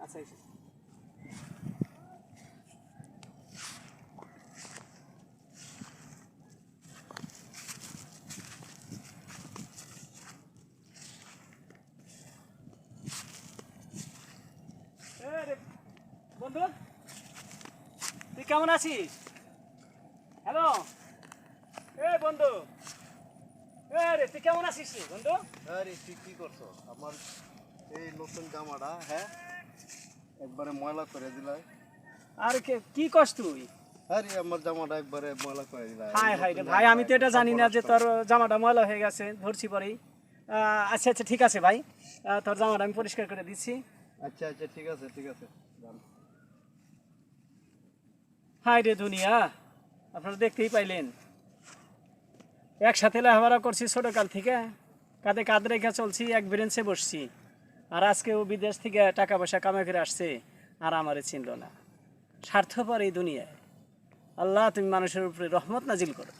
আচ্ছা বন্ধু, তুই কেমন আছিস? হ্যালো, বন্ধু, রে তুই কেমন আছিস রে বন্ধু? আরে তুই কি করছো? আমার এই নতুন জামাটা একবারে ময়লা করে দিলাই। আর কি করছ তুই? আরে আমার জামাটা একবারে ময়লা করে দিলাই। হাই হাই রে ভাই, আমি তো এটা জানি না যে তোর জামাটা ময়লা হয়ে গেছে, ধরছি পরেই। আচ্ছা আচ্ছা ঠিক আছে ভাই, তোর জামাটা আমি পরিষ্কার করে দিচ্ছি। আচ্ছা আচ্ছা ঠিক আছে যান। হাই রে দুনিয়া, আপনারা দেখতেই পাইলেন, একসাথে লেখাপড়া করছি ছোটকাল থেকে, কাঁধে কাঁধ রেখে চলছি, এক বেরেন্সে বসছি, আর আজকে ও বিদেশ থেকে টাকা পয়সা কামাই করে আসছে আর আমারে চিনল না। স্বার্থপর এই দুনিয়ায়। আল্লাহ তুমি মানুষের উপরে রহমত নাজিল করো।